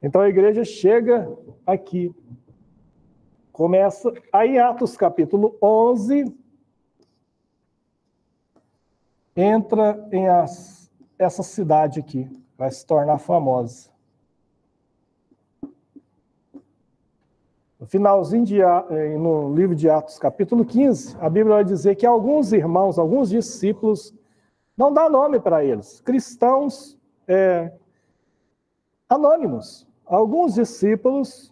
Então a igreja chega aqui. Começa aí Atos capítulo 11, entra em essa cidade aqui, vai se tornar famosa. No finalzinho no livro de Atos capítulo 15, a Bíblia vai dizer que alguns irmãos, alguns discípulos, não dá nome para eles, cristãos anônimos. Alguns discípulos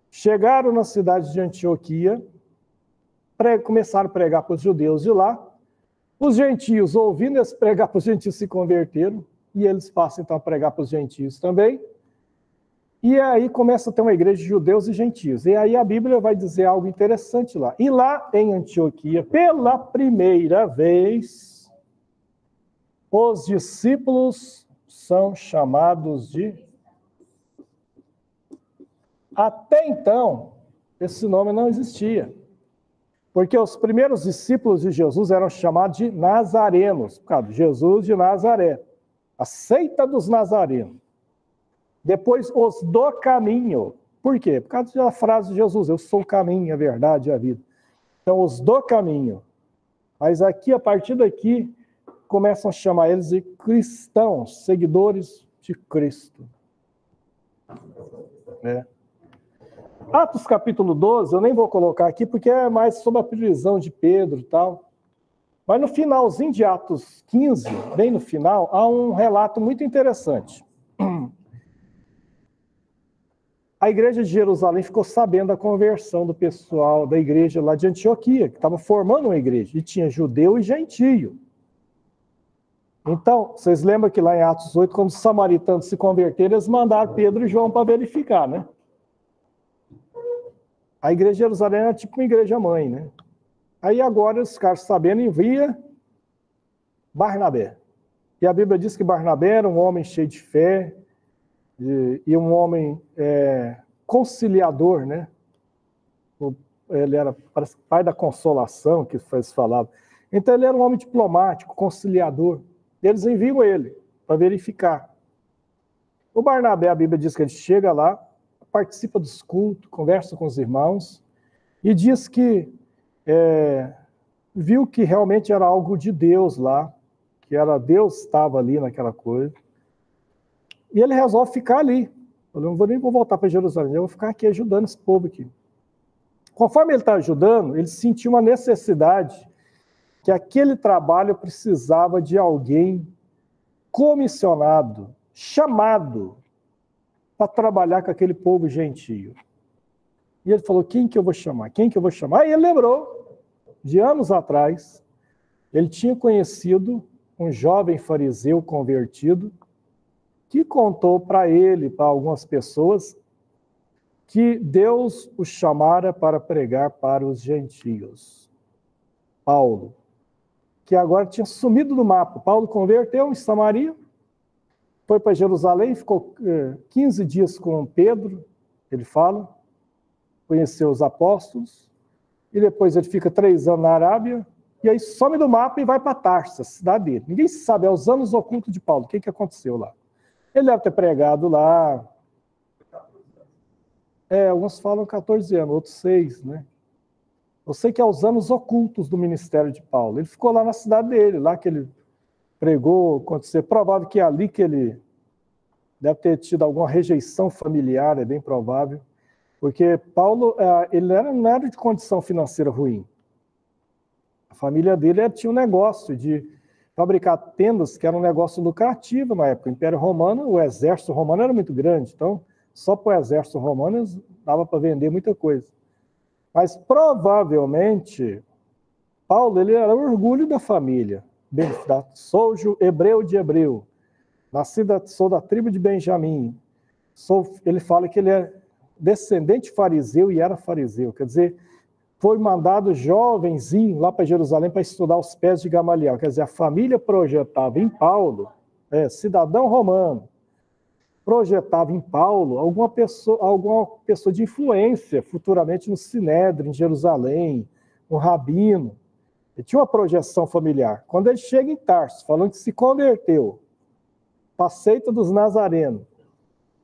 chegaram na cidade de Antioquia, começaram a pregar para os judeus de lá. Os gentios, ouvindo eles pregar para os gentios, se converteram, e eles passam então a pregar para os gentios também. E aí começa a ter uma igreja de judeus e gentios. E aí a Bíblia vai dizer algo interessante lá. E lá em Antioquia, pela primeira vez, os discípulos são chamados de... Até então, esse nome não existia. Porque os primeiros discípulos de Jesus eram chamados de nazarenos, por causa de Jesus de Nazaré, a seita dos nazarenos. Depois, os do caminho. Por quê? Por causa da frase de Jesus, eu sou o caminho, a verdade e a vida. Então, os do caminho. Mas aqui, a partir daqui, começam a chamar eles de cristãos, seguidores de Cristo. Atos capítulo 12, eu nem vou colocar aqui, porque é mais sobre a prisão de Pedro e tal. Mas no finalzinho de Atos 15, bem no final, há um relato muito interessante. A igreja de Jerusalém ficou sabendo da conversão do pessoal da igreja lá de Antioquia, que estava formando uma igreja, e tinha judeu e gentio. Então, vocês lembram que lá em Atos 8, quando os samaritanos se converteram, eles mandaram Pedro e João para verificar, né? A igreja de Jerusalém era tipo uma igreja mãe, né? Aí agora os caras sabendo envia Barnabé. E a Bíblia diz que Barnabé era um homem cheio de fé e um homem conciliador, né? Ele era pai da consolação, que eles falavam. Então ele era um homem diplomático, conciliador. E eles enviam ele para verificar. O Barnabé, a Bíblia diz que ele chega lá, participa dos cultos, conversa com os irmãos e diz que viu que realmente era algo de Deus lá, que era Deus estava ali naquela coisa. E ele resolve ficar ali. Eu não vou nem voltar para Jerusalém, eu vou ficar aqui ajudando esse povo aqui. Conforme ele está ajudando, ele sentiu uma necessidade que aquele trabalho precisava de alguém comissionado, chamado para trabalhar com aquele povo gentio. E ele falou, quem que eu vou chamar? Quem que eu vou chamar? E ele lembrou, de anos atrás, ele tinha conhecido um jovem fariseu convertido que contou para ele, para algumas pessoas, que Deus o chamara para pregar para os gentios. Paulo, que agora tinha sumido do mapa. Paulo converteu em Samaria, foi para Jerusalém, ficou 15 dias com Pedro, ele fala, conheceu os apóstolos, e depois ele fica 3 anos na Arábia, e aí some do mapa e vai para Tarso, a cidade dele. Ninguém sabe, é os anos ocultos de Paulo, o que aconteceu lá. Ele deve ter pregado lá, alguns falam 14 anos, outros 6, né? Eu sei que é os anos ocultos do ministério de Paulo. Ele ficou lá na cidade dele, lá que ele pregou, aconteceu. Provável que é ali que ele deve ter tido alguma rejeição familiar, é bem provável. Porque Paulo, ele não era de condição financeira ruim. A família dele tinha um negócio de fabricar tendas, que era um negócio lucrativo na época. O Império Romano, o exército romano era muito grande, então só para o exército romano dava para vender muita coisa. Mas provavelmente, Paulo ele era o orgulho da família. Sou hebreu de hebreu, sou da tribo de Benjamim. Ele fala que ele é descendente fariseu e era fariseu, quer dizer, foi mandado jovenzinho lá para Jerusalém para estudar os pés de Gamaliel, quer dizer, a família projetava em Paulo, cidadão romano, projetava em Paulo alguma pessoa de influência futuramente no Sinédrio, em Jerusalém, um rabino. Ele tinha uma projeção familiar. Quando ele chega em Tarso, falando que se converteu, para a seita dos nazarenos,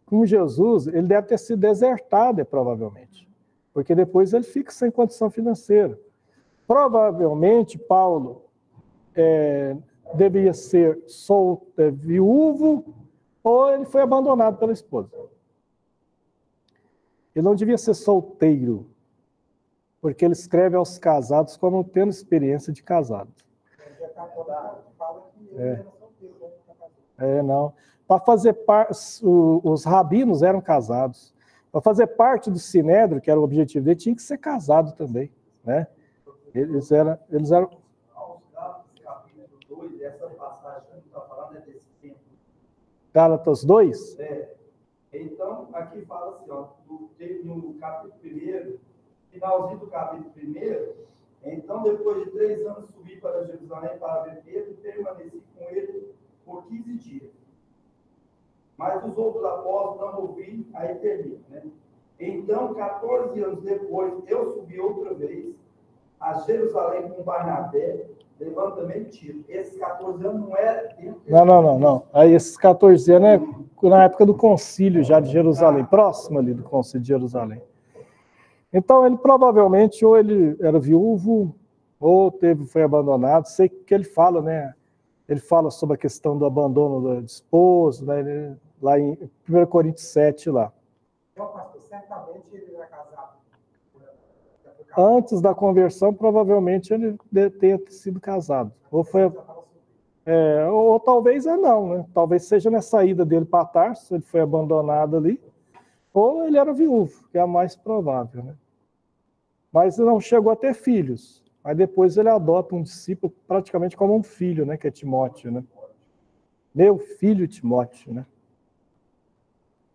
com Jesus, ele deve ter sido desertado, provavelmente, porque depois ele fica sem condição financeira. Provavelmente, Paulo devia ser viúvo, ou ele foi abandonado pela esposa. Ele não devia ser solteiro, porque ele escreve aos casados como tendo experiência de casado. Não. Para fazer parte, os rabinos eram casados. Para fazer parte do sinédrio, que era o objetivo dele, tinha que ser casado também, né? Eles eram... Essa passagem que está falando é desse tempo. Gálatas 2? Então, aqui fala assim, ó, no capítulo 1, finalzinho do capítulo 1, então, depois de 3 anos, subi para Jerusalém para ver Pedro e permaneci com ele por 15 dias. Mas os outros apóstolos não ouvi, aí termina, né? Então, 14 anos depois, eu subi outra vez a Jerusalém com Barnabé, levando também Tito. Esses 14 anos não é... Não. Aí esses 14 anos é na época do concílio já de Jerusalém, próximo ali do concílio de Jerusalém. Então ele provavelmente, ou ele era viúvo, ou foi abandonado. Sei que ele fala, né? Ele fala sobre a questão do abandono do esposo, né? Lá em 1 Coríntios 7, lá. Então, pastor, certamente ele era casado. Antes da conversão, provavelmente ele tenha sido casado. Ou talvez não, né? Talvez seja na saída dele para Tarso, ele foi abandonado ali, ou ele era viúvo, que é a mais provável, né? Mas não chegou a ter filhos. Aí depois ele adota um discípulo praticamente como um filho, né? Que é Timóteo, né? Meu filho Timóteo, né?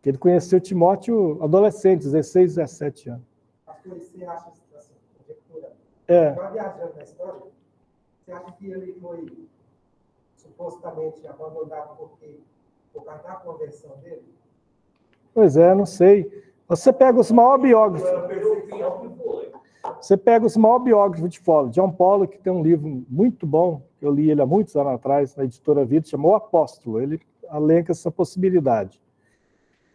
Que ele conheceu Timóteo adolescente, 16, 17 anos. Pastor, você acha assim, conjectura? Agora viajando na história, você acha que ele foi supostamente abandonado por causa da conversão dele? Pois é, não sei. Você pega os maiores biógrafos. Você pega os maiores biógrafos de Paulo. John Pollock, que tem um livro muito bom, que eu li ele há muitos anos atrás, na editora Vida, chamou O Apóstolo. Ele alenca essa possibilidade.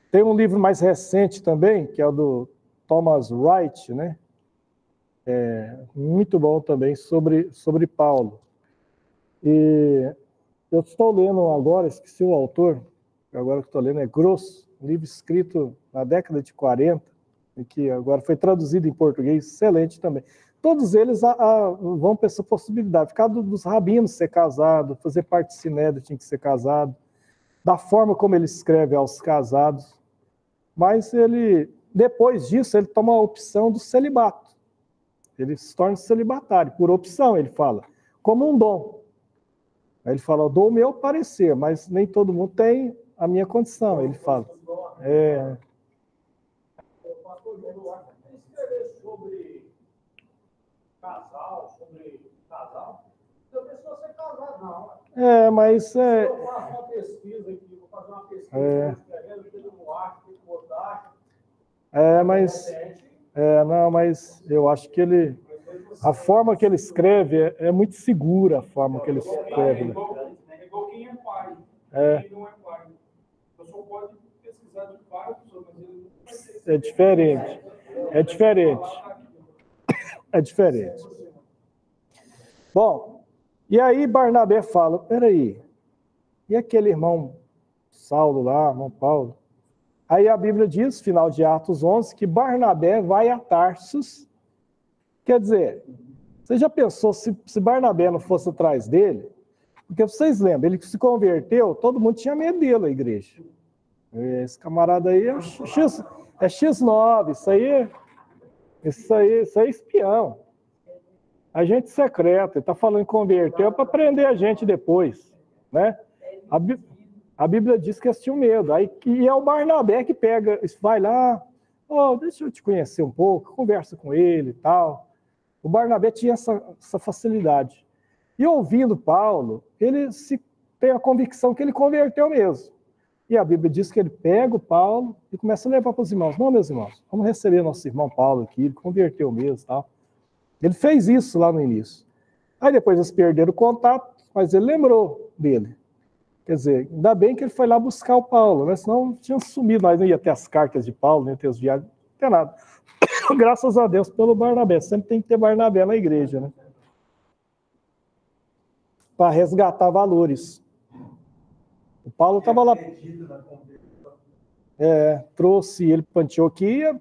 Tem um livro mais recente também, que é o do Thomas Wright, né? Muito bom também, sobre Paulo. E eu estou lendo agora, esqueci o autor, agora que estou lendo, é Gross, um livro escrito na década de 40, e que agora foi traduzido em português, excelente também. Todos eles vão para essa possibilidade, ficar dos rabinos ser casado, fazer parte do sinédrio tinha que ser casado, da forma como ele escreve aos casados, mas ele, depois disso, ele toma a opção do celibato. Ele se torna celibatário, por opção, ele fala, como um dom. Aí ele fala, eu dou o meu parecer, mas nem todo mundo tem a minha condição, ele fala. Escrever sobre casal, eu penso você casar, não. Mas... Se eu faço uma pesquisa aqui, vou fazer uma pesquisa, escrevendo, eu não acho, tem que botar. Mas eu acho que a forma que ele escreve é muito segura, a forma que ele escreve. É igual quem é pai. Quem não é pai. A pessoa pode pesquisar de pai, mas ele não vai ser. É diferente. É diferente. Bom, e aí Barnabé fala, peraí, e aquele irmão Saulo lá, irmão Paulo? Aí a Bíblia diz, final de Atos 11, que Barnabé vai a Tarsus. Quer dizer, você já pensou se Barnabé não fosse atrás dele? Porque vocês lembram, ele se converteu, todo mundo tinha medo dele, a igreja. Esse camarada aí é X9, isso aí é espião. Agente secreto, ele está falando em converter para prender a gente depois, né? A Bíblia diz que eles tinham medo. E é o Barnabé que pega, vai lá, deixa eu te conhecer um pouco, conversa com ele e tal. O Barnabé tinha essa facilidade. E ouvindo Paulo, ele tem a convicção que ele converteu mesmo. E a Bíblia diz que ele pega o Paulo e começa a levar para os irmãos. Não, meus irmãos, vamos receber nosso irmão Paulo aqui, ele converteu mesmo e tal. Ele fez isso lá no início. Aí depois eles perderam o contato, mas ele lembrou dele. Quer dizer, ainda bem que ele foi lá buscar o Paulo, né? Senão tinha sumido, nós não ia ter as cartas de Paulo, não ia ter os viagens, não tem nada. Graças a Deus pelo Barnabé, sempre tem que ter Barnabé na igreja, né? Para resgatar valores. O Paulo estava lá, trouxe ele para Antioquia,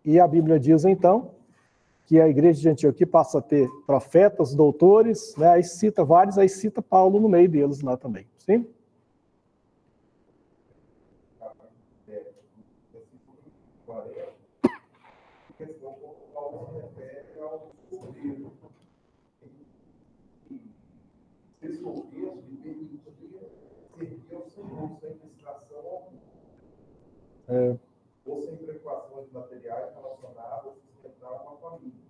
e a Bíblia diz então que a igreja de Antioquia passa a ter profetas, doutores, né? Aí cita vários, aí cita Paulo no meio deles lá também, sim? Esse contexto me permitia servir ao Senhor sem distração alguma. Ou sem preocupações materiais relacionadas a sustentar uma família.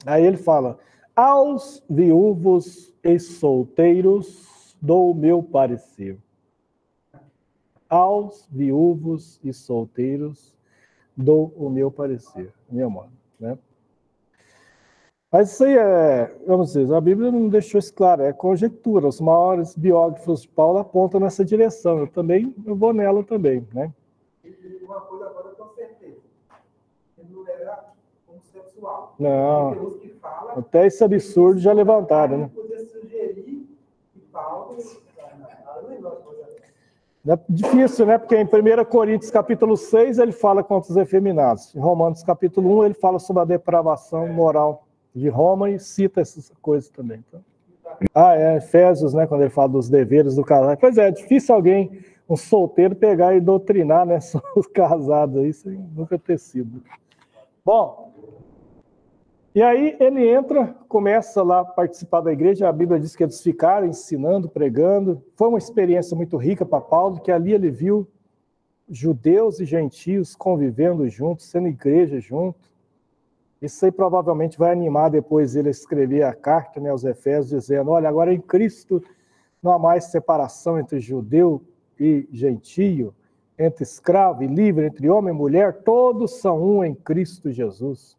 Aí ele fala, aos viúvos e solteiros dou o meu parecer. Aos viúvos e solteiros dou o meu parecer, meu amor, né? Mas isso aí vamos dizer, a Bíblia não deixou isso claro, é conjectura. Os maiores biógrafos de Paulo apontam nessa direção. Eu vou nela também, né? E uma coisa agora com certeza, ele não era homossexual. Não. Tem uns que falam, até esse absurdo já levantaram, né? Poder sugerir que Paulo... É difícil, né? Porque em 1 Coríntios capítulo 6 ele fala contra os efeminados. Em Romanos capítulo 1 ele fala sobre a depravação moral de Roma e cita essas coisas também. Então. Efésios, né? Quando ele fala dos deveres do casal. Pois é difícil alguém, um solteiro, pegar e doutrinar, né? Só os casados aí, sem nunca ter sido. Bom, e aí ele entra, começa lá a participar da igreja, a Bíblia diz que eles ficaram ensinando, pregando. Foi uma experiência muito rica para Paulo, que ali ele viu judeus e gentios convivendo juntos, sendo igreja junto. Isso aí provavelmente vai animar depois ele a escrever a carta, né, aos Efésios, dizendo, olha, agora em Cristo não há mais separação entre judeu e gentio, entre escravo e livre, entre homem e mulher, todos são um em Cristo Jesus.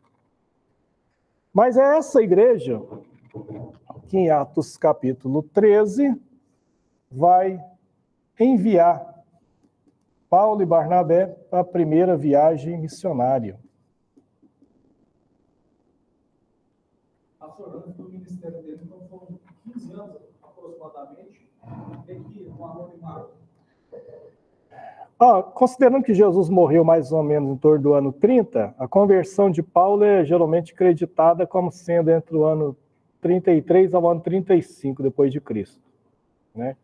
Mas é essa igreja que em Atos capítulo 13 vai enviar Paulo e Barnabé para a primeira viagem missionária. Antes do ministério dele, então foram 15 anos aproximadamente, aqui no anonimato. Considerando que Jesus morreu mais ou menos em torno do ano 30, a conversão de Paulo é geralmente creditada como sendo entre o ano 33 ao ano 35 depois de Cristo, né?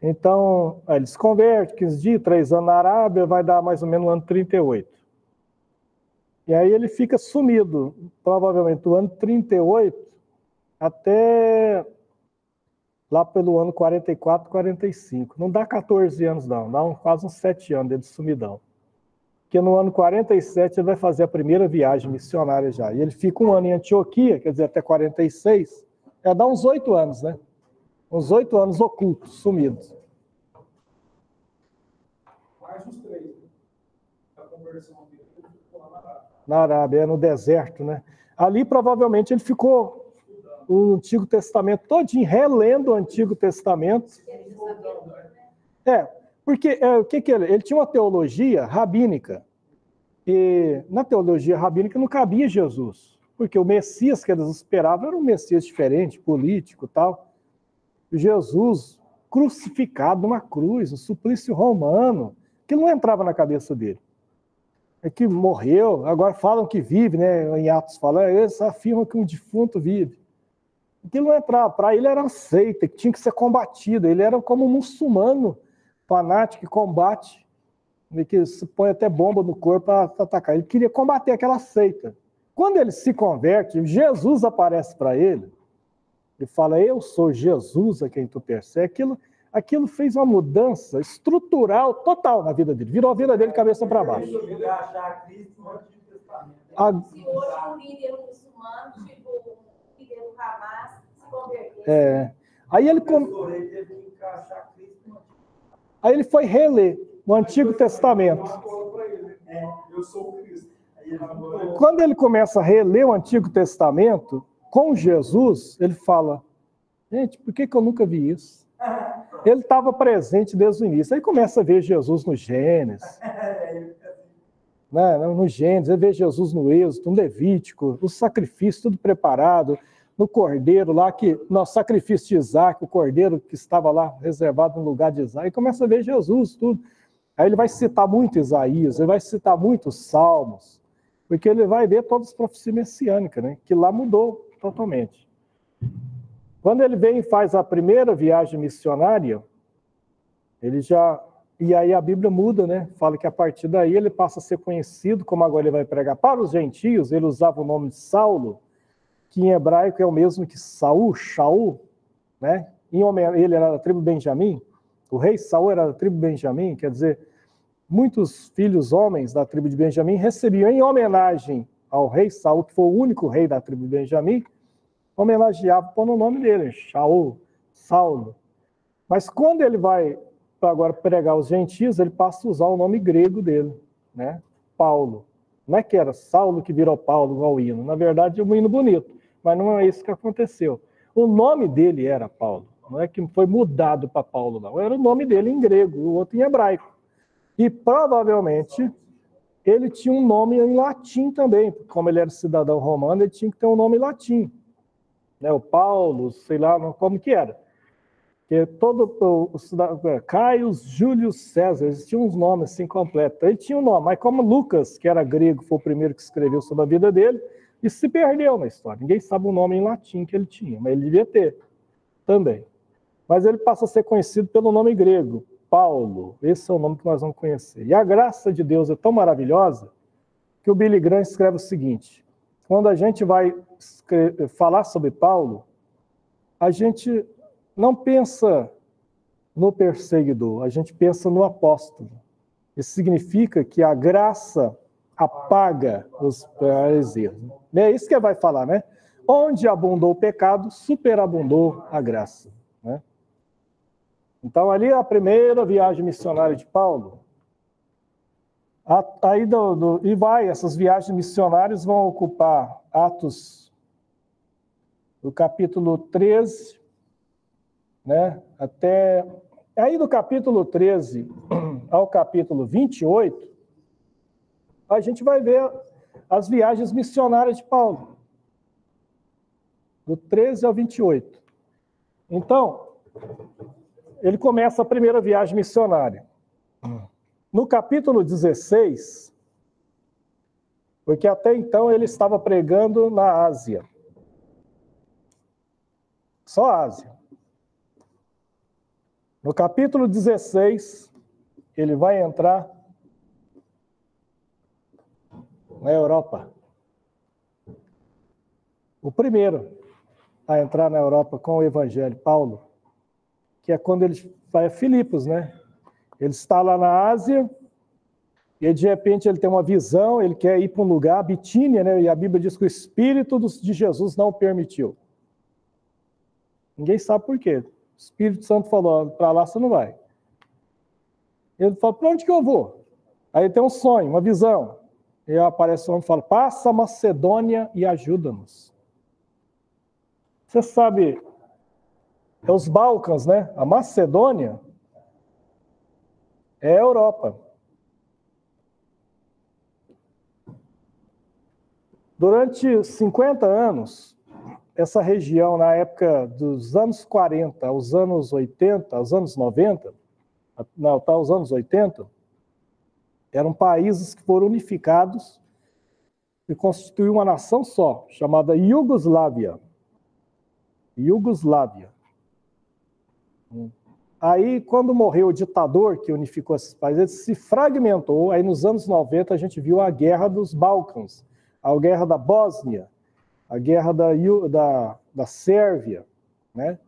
Então, ele se converte, 15 dias, 3 anos na Arábia, vai dar mais ou menos no ano 38. E aí ele fica sumido, provavelmente do ano 38 até lá pelo ano 44, 45. Não dá 14 anos, não. Dá quase uns 7 anos de sumidão. Porque no ano 47 ele vai fazer a primeira viagem missionária já. E ele fica um ano em Antioquia, quer dizer, até 46. Dá uns 8 anos, né? Uns 8 anos ocultos, sumidos. Mais uns 3. A conversão dele ficou lá na Arábia. Na Arábia, no deserto, né? Ali provavelmente ele ficou o Antigo Testamento todinho, relendo o Antigo Testamento. Porque o que ele tinha uma teologia rabínica. E na teologia rabínica não cabia Jesus, porque o Messias que eles esperavam era um Messias diferente, político e tal. Jesus crucificado numa cruz, um suplício romano, que não entrava na cabeça dele. É que morreu, agora falam que vive, né? Em Atos fala, eles afirmam que um defunto vive. Aquilo não entrava, para ele era uma seita, que tinha que ser combatida. Ele era como um muçulmano fanático que combate, que se põe até bomba no corpo para atacar. Ele queria combater aquela seita. Quando ele se converte, Jesus aparece para ele e fala, eu sou Jesus a quem tu persegue. Aquilo fez uma mudança estrutural total na vida dele. Virou a vida dele cabeça para baixo. Se hoje um líder muçulmano, tipo o líder do Hamas, se converter. Aí ele foi reler o Antigo Testamento. Eu sou Cristo. Quando ele começa a reler o Antigo Testamento, com Jesus, ele fala, gente, por que eu nunca vi isso? Ele estava presente desde o início. Aí começa a ver Jesus no Gênesis. Né? No Gênesis, ele vê Jesus no Êxodo, no Levítico, o sacrifício, tudo preparado, no cordeiro lá, no sacrifício de Isaac, o cordeiro que estava lá reservado no lugar de Isaac. Aí começa a ver Jesus, tudo. Aí ele vai citar muito Isaías, ele vai citar muito os Salmos, porque ele vai ver todas as profecias messiânicas, né? Que lá mudou totalmente. Quando ele vem e faz a primeira viagem missionária, ele já... E aí a Bíblia muda, né? Fala que a partir daí ele passa a ser conhecido, como agora ele vai pregar para os gentios, ele usava o nome de Saulo, que em hebraico é o mesmo que Saul, Shaul, né? Ele era da tribo Benjamim, o rei Saul era da tribo Benjamim, quer dizer, muitos filhos homens da tribo de Benjamim recebiam em homenagem ao rei Saul, que foi o único rei da tribo de Benjamim, homenageavam pondo o nome dele, Shaul, Saulo. Mas quando ele vai agora pregar aos gentios, ele passa a usar o nome grego dele, né? Paulo. Não é que era Saulo que virou Paulo igual o hino. Na verdade, é um hino bonito, mas não é isso que aconteceu. O nome dele era Paulo. Não é que foi mudado para Paulo, não. Era o nome dele em grego, o outro em hebraico. E provavelmente ele tinha um nome em latim também, porque como ele era cidadão romano, ele tinha que ter um nome em latim. Né? O Paulo, sei lá como que era. Porque Caio Júlio César, eles tinham uns nomes assim completos. Ele tinha um nome, mas como Lucas, que era grego, foi o primeiro que escreveu sobre a vida dele, isso se perdeu na história. Ninguém sabe o nome em latim que ele tinha, mas ele devia ter também. Mas ele passa a ser conhecido pelo nome grego, Paulo. Esse é o nome que nós vamos conhecer. E a graça de Deus é tão maravilhosa que o Billy Graham escreve o seguinte: quando a gente vai falar sobre Paulo, a gente não pensa no perseguidor, a gente pensa no apóstolo. Isso significa que a graça apaga os erros. É isso que ele vai falar, né? Onde abundou o pecado, superabundou a graça. Né? Então, ali a primeira viagem missionária de Paulo. Aí essas viagens missionárias vão ocupar Atos, do capítulo 13, né? Até aí do capítulo 13 ao capítulo 28, a gente vai ver as viagens missionárias de Paulo, do 13 ao 28. Então, ele começa a primeira viagem missionária. No capítulo 16, porque até então ele estava pregando na Ásia. Só Ásia. No capítulo 16, ele vai entrar na Europa. O primeiro a entrar na Europa com o Evangelho, Paulo, que é quando ele vai a Filipos, né? Ele está lá na Ásia e de repente ele tem uma visão, ele quer ir para um lugar, a Bitínia, né? E a Bíblia diz que o Espírito de Jesus não o permitiu. Ninguém sabe por quê. O Espírito Santo falou, para lá você não vai. Ele fala, para onde que eu vou? Aí tem um sonho, uma visão. E aparece o homem e fala, passa a Macedônia e ajuda-nos. Você sabe, é os Balcãs, né? A Macedônia é a Europa. Durante 50 anos, essa região, na época dos anos 40 aos anos 80, aos anos 90, não, até os anos 80, eram países que foram unificados e constituíam uma nação só, chamada Iugoslávia. Iugoslávia. Aí, quando morreu o ditador que unificou esses países, ele se fragmentou. Aí, nos anos 90, a gente viu a Guerra dos Balcãs, a Guerra da Bósnia, a Guerra da Sérvia, né?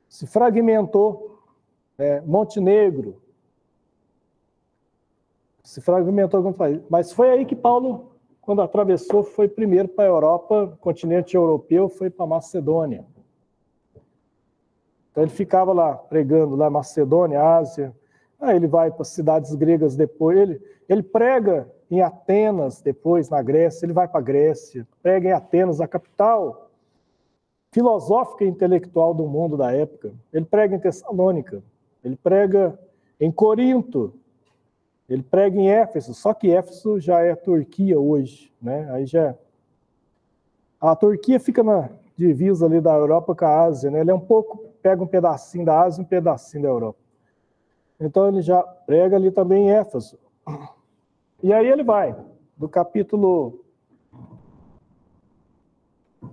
Se fragmentou, Montenegro, se fragmentou alguns países. Mas foi aí que Paulo, quando atravessou, foi primeiro para a Europa, continente europeu, foi para a Macedônia. Então ele ficava lá pregando, lá Macedônia, Ásia. Aí ele vai para as cidades gregas depois. Ele prega em Atenas depois, na Grécia. Ele vai para a Grécia, prega em Atenas, a capital filosófica e intelectual do mundo da época. Ele prega em Tessalônica. ele prega em Corinto, ele prega em Éfeso, só que Éfeso já é Turquia hoje, né? Aí já a Turquia fica na divisa ali da Europa com a Ásia, né? Ele pega um pedacinho da Ásia e um pedacinho da Europa. Então ele já prega ali também em Éfeso. E aí ele vai, do capítulo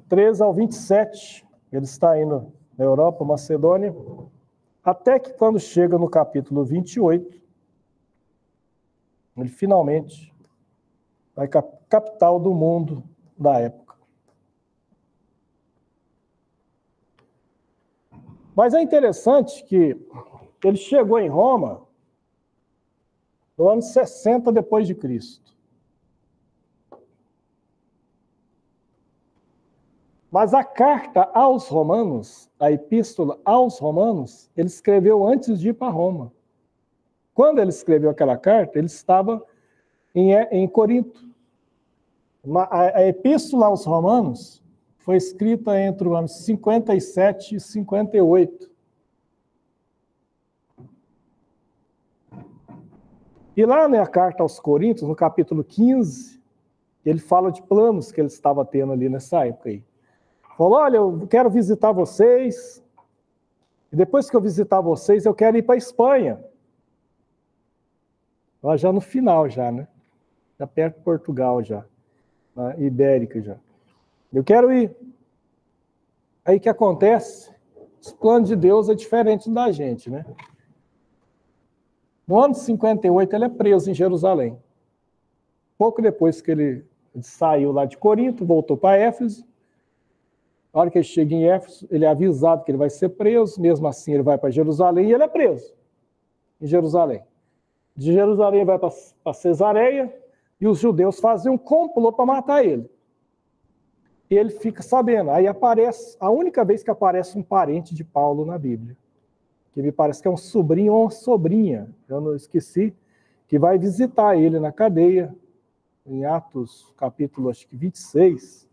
13 ao 27, ele está indo na Europa, Macedônia, até que quando chega no capítulo 28, ele finalmente vai capital do mundo da época. Mas é interessante que ele chegou em Roma no ano 60 depois de Cristo. Mas a carta aos Romanos, a epístola aos Romanos, ele escreveu antes de ir para Roma. Quando ele escreveu aquela carta, ele estava em Corinto. A epístola aos Romanos foi escrita entre os anos 57 e 58. E lá na carta aos Coríntios, no capítulo 15, ele fala de planos que ele estava tendo ali nessa época aí. Falou, olha, eu quero visitar vocês, e depois que eu visitar vocês, eu quero ir para a Espanha. Lá já no final, já, né? Já perto de Portugal, já. Na Ibérica, já. Eu quero ir. Aí o que acontece? Os planos de Deus é diferente da gente, né? No ano 58, ele é preso em Jerusalém. Pouco depois que ele saiu lá de Corinto, voltou para Éfeso. Na hora que ele chega em Éfeso, ele é avisado que ele vai ser preso, mesmo assim ele vai para Jerusalém e ele é preso em Jerusalém. De Jerusalém vai para Cesareia e os judeus fazem um complô para matar ele. E ele fica sabendo. Aí aparece, a única vez que aparece um parente de Paulo na Bíblia, que me parece que é um sobrinho ou uma sobrinha, eu não esqueci, que vai visitar ele na cadeia, em Atos, capítulo acho que 26,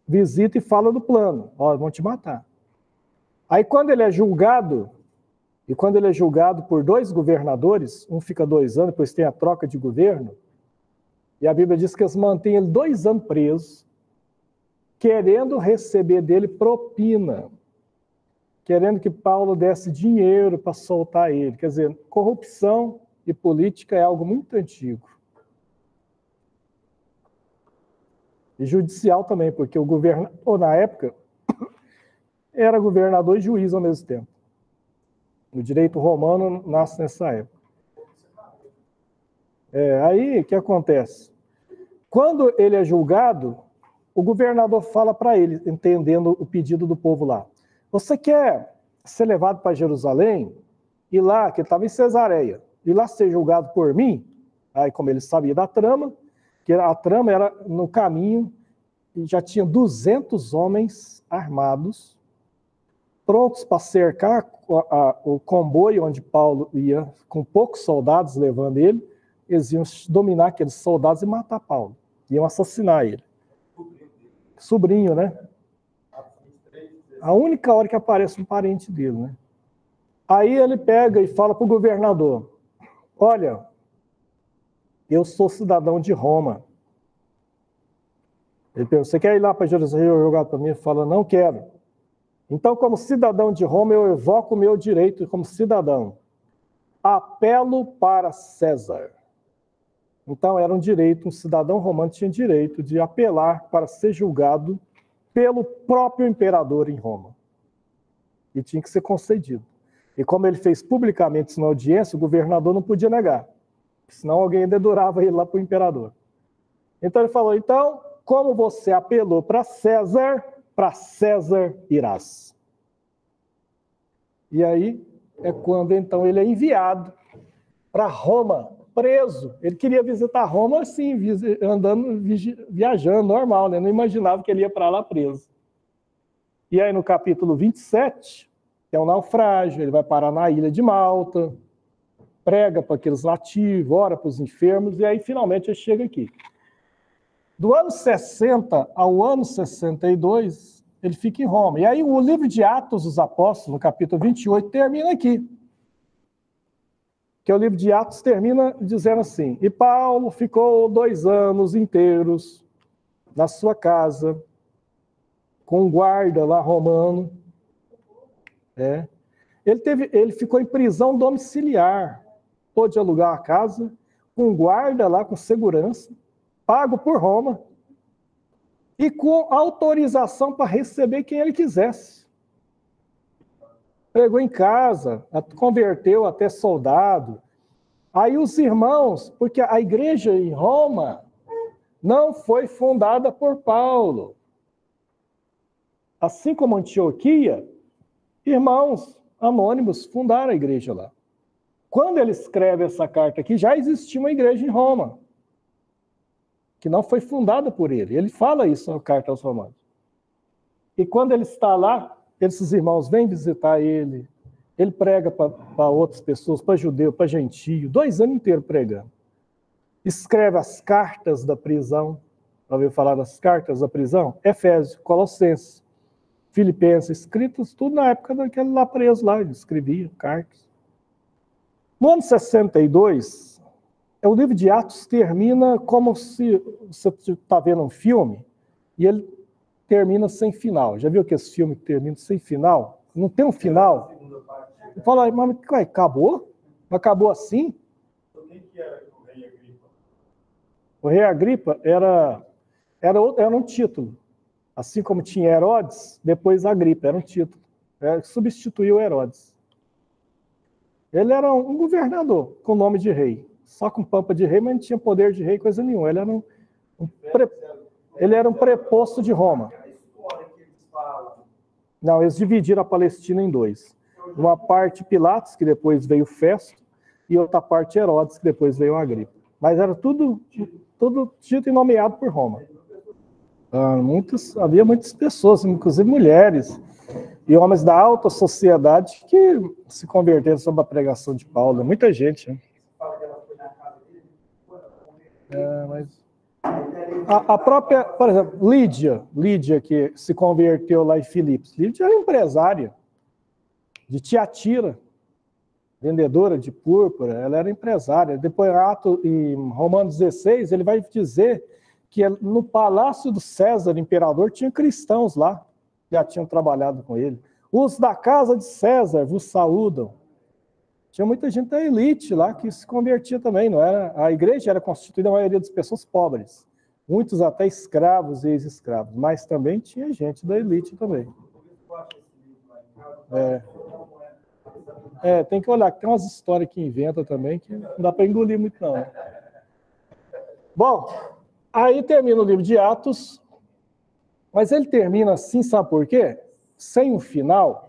visita e fala do plano. Ó, vão te matar. Aí quando ele é julgado, e quando ele é julgado por 2 governadores, um fica 2 anos, depois tem a troca de governo, e a Bíblia diz que eles mantêm ele 2 anos preso, querendo receber dele propina, querendo que Paulo desse dinheiro para soltar ele. Quer dizer, corrupção e política é algo muito antigo. E judicial também, porque o governador, na época, era governador e juiz ao mesmo tempo. O direito romano nasce nessa época. Aí, o que acontece? Quando ele é julgado, o governador fala para ele, entendendo o pedido do povo lá. Você quer ser levado para Jerusalém? E lá, que ele estava em Cesareia, e lá ser julgado por mim? Aí, como ele sabia da trama, que a trama era no caminho, e já tinha 200 homens armados, prontos para cercar o comboio onde Paulo ia, com poucos soldados levando ele, eles iam dominar aqueles soldados e matar Paulo. Iam assassinar ele. Sobrinho, né? A única hora que aparece um parente dele, né? Aí ele pega e fala para o governador, olha, eu sou cidadão de Roma. Ele pergunta, você quer ir lá para Jerusalém jogar para mim? Ele fala, não quero. Então, como cidadão de Roma, eu evoco o meu direito como cidadão. Apelo para César. Então, era um direito, um cidadão romano tinha direito de apelar para ser julgado pelo próprio imperador em Roma. E tinha que ser concedido. E como ele fez publicamente isso na audiência, o governador não podia negar. Senão alguém dedurava ele lá para o imperador. Então ele falou, então, como você apelou para César irás. E aí é quando então ele é enviado para Roma, preso. Ele queria visitar Roma assim, andando, viajando, normal, né? Não imaginava que ele ia para lá preso. E aí no capítulo 27, que é um naufrágio, ele vai parar na ilha de Malta, prega para aqueles nativos, ora para os enfermos, e aí finalmente ele chega aqui. Do ano 60 ao ano 62, ele fica em Roma. E aí o livro de Atos dos Apóstolos, no capítulo 28, termina aqui. que o livro de Atos termina dizendo assim: e Paulo ficou 2 anos inteiros na sua casa, com um guarda lá romano. Ele ficou em prisão domiciliar, pôde alugar uma casa, com um guarda lá, com segurança, pago por Roma, e com autorização para receber quem ele quisesse. Pregou em casa, converteu até soldado. Aí os irmãos, porque a igreja em Roma não foi fundada por Paulo. Assim como Antioquia, irmãos anônimos fundaram a igreja lá. Quando ele escreve essa carta aqui, já existia uma igreja em Roma, que não foi fundada por ele. Ele fala isso na carta aos Romanos. E quando ele está lá, esses irmãos vêm visitar ele, ele prega para outras pessoas, para judeu, para gentio, 2 anos inteiros pregando. Escreve as cartas da prisão. Já ouviu falar das cartas da prisão? Efésios, Colossenses, Filipenses, escritos tudo na época daquele lá preso lá, ele escrevia cartas. No ano 62, o livro de Atos termina como se você está vendo um filme e ele termina sem final. Já viu que esse filme termina sem final? Não tem um final. Fala, mas acabou? Acabou assim? Quem que era o rei Agripa? O rei Agripa era um título. Assim como tinha Herodes, depois Agripa, era um título. Substituiu Herodes. Ele era um governador com nome de rei. Só com pampa de rei, mas não tinha poder de rei, coisa nenhuma. Ele era um preposto de Roma. Não, eles dividiram a Palestina em 2. Uma parte Pilatos, que depois veio Festo, e outra parte Herodes, que depois veio Agripa. Mas era tudo dito e nomeado por Roma. Havia muitas pessoas, inclusive mulheres e homens da alta sociedade que se converteram sob a pregação de Paulo. Muita gente. Né? Mas a própria, por exemplo, Lídia, que se converteu lá em Filipos. Lídia era empresária de Tiatira, vendedora de púrpura, ela era empresária. Depois, em Romanos 16, ele vai dizer que no palácio do César, imperador, tinha cristãos lá, que já tinham trabalhado com ele. Os da casa de César vos saúdam. Tinha muita gente da elite lá que se convertia também, não era? A igreja era constituída, a maioria das pessoas pobres, muitos até escravos e ex-escravos, mas também tinha gente da elite também. Tem que olhar, que tem umas histórias que inventa também, que não dá para engolir muito não. Bom, aí termina o livro de Atos, mas ele termina assim, sabe por quê? Sem um final.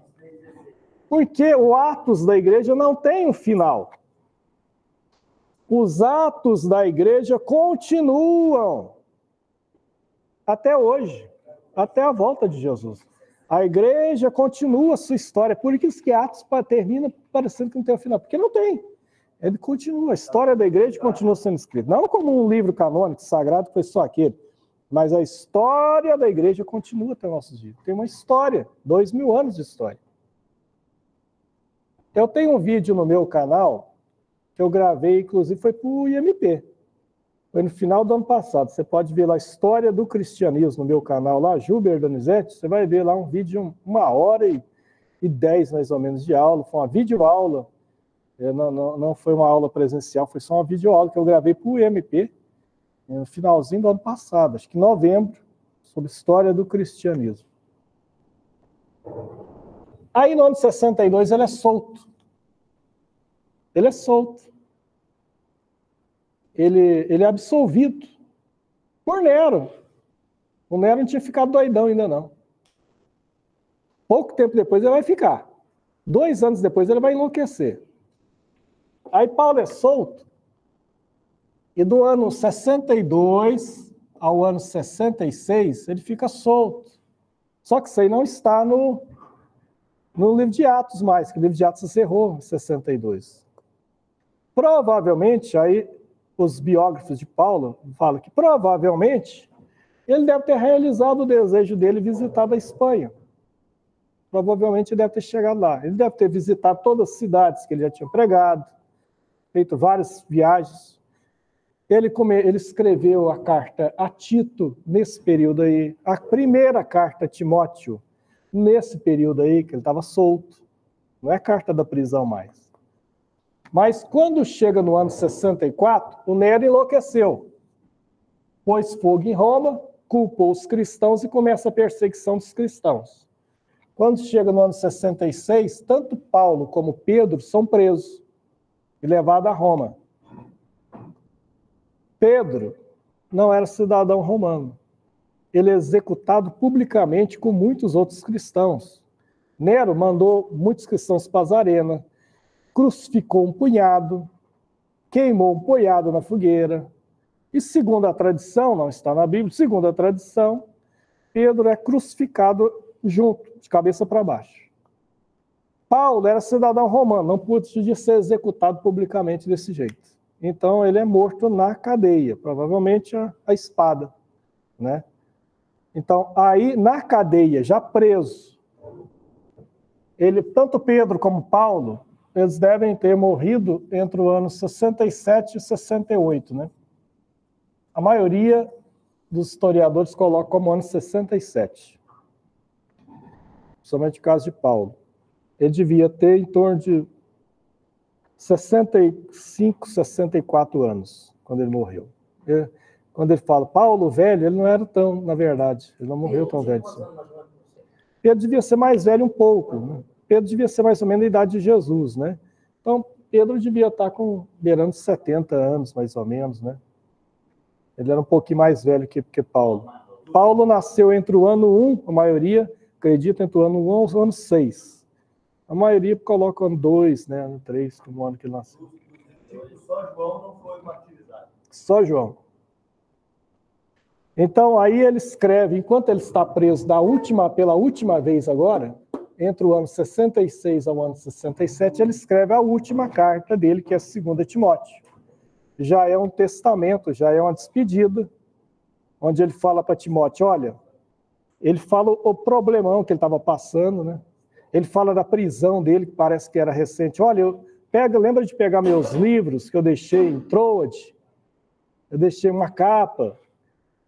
Porque o Atos da igreja não tem um final. Os atos da igreja continuam até hoje, até a volta de Jesus. A igreja continua a sua história, por isso que Atos termina parecendo que não tem um final, porque não tem. Ele continua, a história da igreja continua sendo escrita. Não como um livro canônico, sagrado, que foi só aquele, mas a história da igreja continua até nossos dias. Tem uma história, 2000 anos de história. Eu tenho um vídeo no meu canal, que eu gravei, inclusive foi para o IMP. Foi no final do ano passado. Você pode ver lá a história do cristianismo no meu canal lá, Gilber Donizete. Você vai ver lá um vídeo, 1h10 mais ou menos de aula. Foi uma videoaula. Não foi uma aula presencial, foi só uma videoaula que eu gravei para o IMP no finalzinho do ano passado, acho que em novembro, sobre história do cristianismo. Aí no ano 62 ele é solto. Ele é solto. Ele é absolvido por Nero. O Nero não tinha ficado doidão ainda não. Pouco tempo depois ele vai ficar. 2 anos depois ele vai enlouquecer. Aí Paulo é solto. E do ano 62 ao ano 66 ele fica solto. Só que isso aí não está no livro de Atos mais, que o livro de Atos encerrou em 62. Provavelmente, aí os biógrafos de Paulo falam que provavelmente ele deve ter realizado o desejo dele visitar a Espanha. Provavelmente ele deve ter chegado lá. Ele deve ter visitado todas as cidades que ele já tinha pregado, feito várias viagens. Ele escreveu a carta a Tito nesse período aí, a primeira carta a Timóteo, nesse período aí, que ele estava solto. Não é carta da prisão mais. Mas quando chega no ano 64, o Nero enlouqueceu. Pôs fogo em Roma, culpou os cristãos e começa a perseguição dos cristãos. Quando chega no ano 66, tanto Paulo como Pedro são presos e levados a Roma. Pedro não era cidadão romano. Ele é executado publicamente com muitos outros cristãos. Nero mandou muitos cristãos para as arenas, crucificou um punhado, queimou um punhado na fogueira. E segundo a tradição, não está na Bíblia, segundo a tradição, Pedro é crucificado junto, de cabeça para baixo. Paulo era cidadão romano, não podia ser executado publicamente desse jeito. Então ele é morto na cadeia, provavelmente a espada, né? Então aí na cadeia, já preso, tanto Pedro como Paulo, eles devem ter morrido entre o ano 67 e 68, né? A maioria dos historiadores coloca como ano 67. Somente o caso de Paulo. Ele devia ter em torno de 65, 64 anos, quando ele morreu. Quando ele fala Paulo velho, ele não era tão, na verdade, ele não morreu tão velho assim. Pedro devia ser mais velho um pouco, né? Pedro devia ser mais ou menos da idade de Jesus, né? Então, Pedro devia estar beirando 70 anos, mais ou menos, né? Ele era um pouquinho mais velho que Paulo. Paulo nasceu entre o ano 1, a maioria acredita entre o ano 1 e o ano 6. A maioria coloca o ano 2, né, ano 3, como o ano que ele nasceu. Só João não foi martirizado. Só João. Então, aí ele escreve, enquanto ele está preso pela última vez agora, entre o ano 66 ao ano 67, ele escreve a última carta dele, que é a 2 Timóteo. Já é um testamento, já é uma despedida, onde ele fala para Timóteo, olha, ele fala o problemão que ele estava passando, né? Ele fala da prisão dele, que parece que era recente. Olha, lembra de pegar meus livros que eu deixei em Troade? Eu deixei uma capa,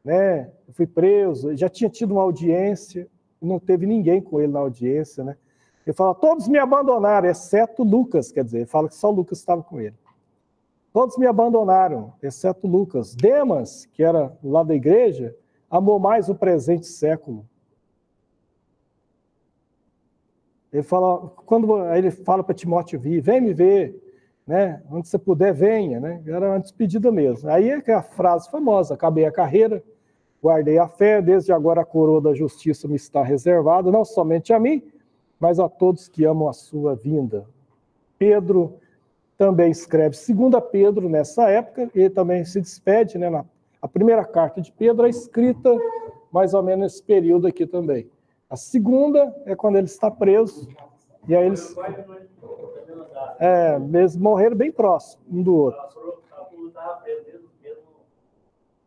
né? Eu fui preso, já tinha tido uma audiência, não teve ninguém com ele na audiência, né? Ele fala, todos me abandonaram, exceto Lucas, quer dizer, ele fala que só Lucas estava com ele. Todos me abandonaram, exceto Lucas. Demas, que era lá da igreja, amou mais o presente século. Aí ele fala para Timóteo vir, vem me ver, né? Onde você puder, venha, né? Era uma despedida mesmo. Aí é que a frase famosa, acabei a carreira, guardei a fé, desde agora a coroa da justiça me está reservada, não somente a mim, mas a todos que amam a sua vinda. Pedro também escreve 2 Pedro nessa época, ele também se despede, né? A primeira carta de Pedro é escrita mais ou menos nesse período aqui também. A segunda é quando ele está preso, e aí eles morreram bem próximo um do outro.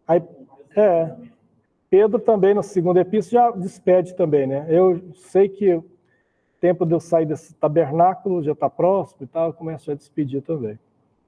Aí, Pedro também, na segunda epístola, já despede também, né? Eu sei que o tempo de eu sair desse tabernáculo já está próximo e tal, eu começo a despedir também.